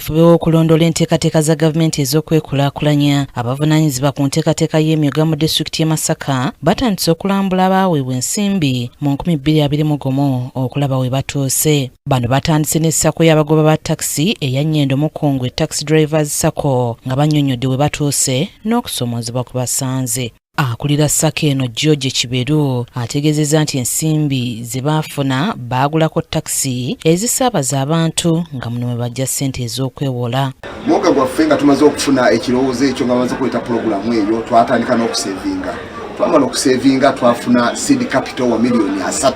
kafube w'okulondoola enteekateeka za gavumenti ez'okwekulaakulanya abavunaanyizibwa ku nteekateeka y'emyuga mu disitulikiti y'e Masaka batandise okulambula abaweebwa ensimbi mu 2021 okulaba we batuuse. Bano batandise ne ssako y'abagoba ba takisi eya Nnyendo Mukungwe Taxi Drivers Sacco nga bannyonnyodde we batuuse n'okusomoozebwa ku basanze. Akulira ssako eno George Kiberu ategeezezza nti ensimbi ze baafuna baagulako takisi ezisaabaza abantu nga muno mwe bajja ssente ez'okwewola. Mwoga gwaffe nga tumaze okufuna ekirowoozo ekyo nga bamaze okweta pulogulamu eyo twatandika n'okusevinga. Twamala okusevinga twafuna seed capital wa miliyoni 3.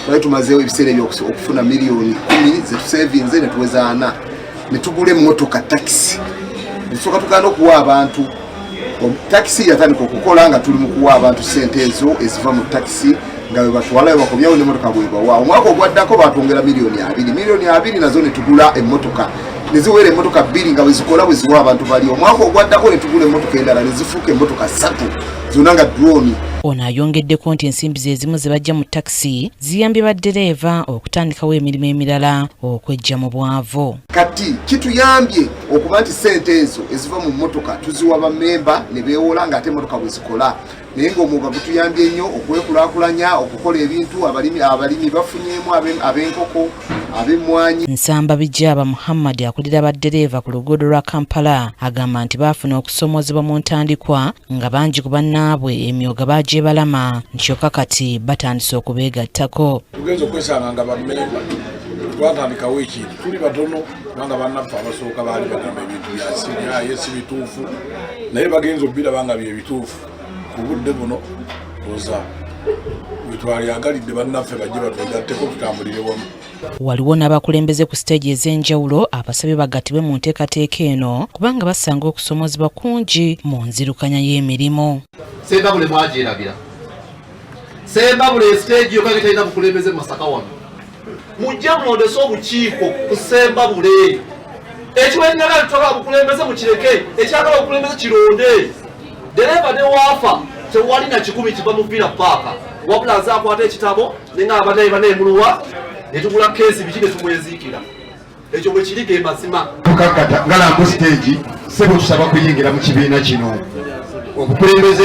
Twali tumazeewo ebiseera ebyo okufuna miliyoni 10 zetusevinze ne tuweza 4 ne tugula emmotoka takisi. Nsooka tugaana okuwa abantu takisi yatandika okukola nga tuli mu kuwa abantu ssente ezo eziva mu takisi nga bwe batwala we bakomyawo n'emmotoka bwe bawa. Omwaka ogwaddako baatwongera miliyoni 2. Miliyoni 2 nazo ne tugula emmotoka ne ziweera emmotoka 2 nga bwe zikola bwe ziwa abantu bali. Omwaka ogwaddako ne tugula emmotoka endala ne zifuuka emmotoka 3 zonna nga drone. Ono ayongeddeko nti ensimbi ze zimu ze bajja mu takisi ziyambye baddereeva okutandikawo emirimu emirala okwejja mu bwavu. Kati kituyambye okuba nti ssente ezo eziva mu mmotoka tuziwa bammemba ne beewola ng'ate emmotoka bwe zikola. Naye ng'omwuga gutuyambye nnyo okwekulaakulanya okukola ebintu abalimi bafunyemu ab'enkoko ab'emmwanyi. Nsamba Bijaba Muhammad akulira baddereeva ku luguudo lwa Kampala agamba nti baafuna okusomoozebwa mu ntandikwa nga bangi ku bannaabwe emyuga bagyebalama kyokka kati batandise okubeegattako. Tugenza okwesanga nga bammemba twatandikawo ekintu tuli batono kubanga bannaffe abasooka baali bagamba ebintu byasinyaye si bituufu naye bagenza obbiraba nga bye bituufu ku budde buno oza wetwalyagalidde bannaffe bajje batwegatteko tutambulire wamu. Waliwo n'abakulembeze ku siteegi ez'enjawulo abasabye bagattibwe mu nteekateeka eno kubanga basanga okusomoozebwa kungi mu nzirukanya y'emirimu. Sembabule mwagyerabira. Sembabule siteegi yokka talina bukulembeze mu Masaka wano. Mujje mulondese obukiiko ku Sembabule. Ekiwennyagala tutola bukulembeze mukireke, ekyagala obukulembeze kironde. Dereva ne waafa tewali na 10 kiva mu Villa Park. Wabula azaakwata ekitabo nenga abanayi baneemuluwa ne tugula keesi biki ne tumweziikira. Ekyo bwe kiri ge mazima. Tukakata ngalambu siteegi sebo tusaba kuyingira mu kibiina kino. Obukulembeze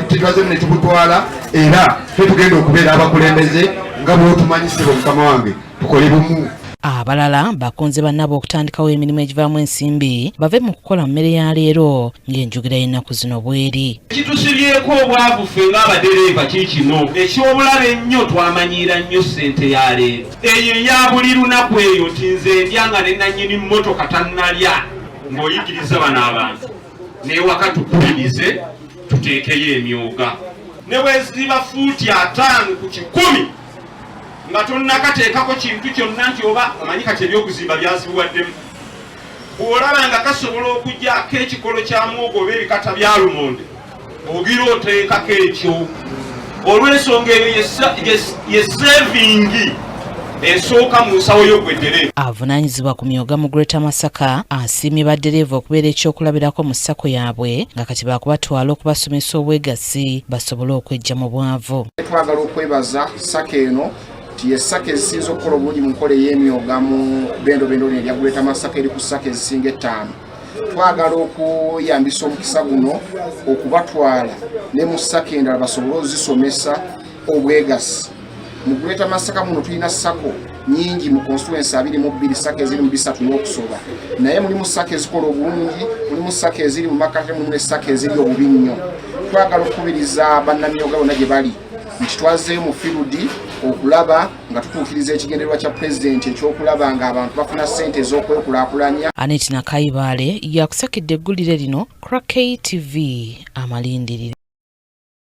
twaze ne tubutwala era tetugenda okubeera abakulembeze nga bw'otumanyisibwa mukama wange tukole bumu. Abalala bakonze bannabo okutandikawo emirimu egivaamu ensimbi bave mu kukola mmere ya leero ng'enjogera y'ennaku zino bweri. Kitusibyeko obwavu ffe ng'abadereeva kiikino ekyobulabe ennyo twamanyiira nnyo ssente ya leero eyo eya buli lunaku eyo nti nze ndya nga ne nannyini mmotoka tannalya ng'oyigiriza bano abantu n'ewaka tukubirize tuteekeyo emyuga ne bwe ziba fuuti 5 ku 10 nga tonnakateekako kintu kyonna nti oba omanyi kati ebyokuzimba byazibuwaddemu bw'olaba nga kasobola okugyako ekikolo kya muwogo oba ebikata bya lumonde ogira oteekako ekyo olw'ensonga eyo ye sevingi esooka mu nsawo y'ogweddere. Avunaanyizibwa ku myuga mu Greater Masaka asiimye baddereeva okubeera ekyokulabirako mu ssako yaabwe nga kati baakubatwala okubasomesa obwegassi basobole okwejja mu bwavu. Twagala okwebaza ssako eno nti essako ezisinza okukola obulungi mu nkola ey'emyuga mu bendobendo erya Greater Masaka eri ku ssako ezisinga 5. Twagala okuyambisa omukisa guno okubatwala ne mu ssako endala basobole ozisomesa obwegassi. Mu Greater Masaka muno tulina ssako nyingi mu constituency 22 ssako eziri mu 3 n'okusoba naye mulimu ssako ezikola obulungi mulimu ssako eziri mu makate mulimu ne ssako eziri obubi nnyo. Twagala okukubiriza bannamyuga bonna gye bali nti twazeeyo mu field okulaba nga tutuukiriza ekigendererwa kya pulezidenti ekyokulaba nga abantu bafuna ssente ez'okwekulaakulanya. Anet Nakayibaale yakusakidde eggulire lino Crack TV amalindiri.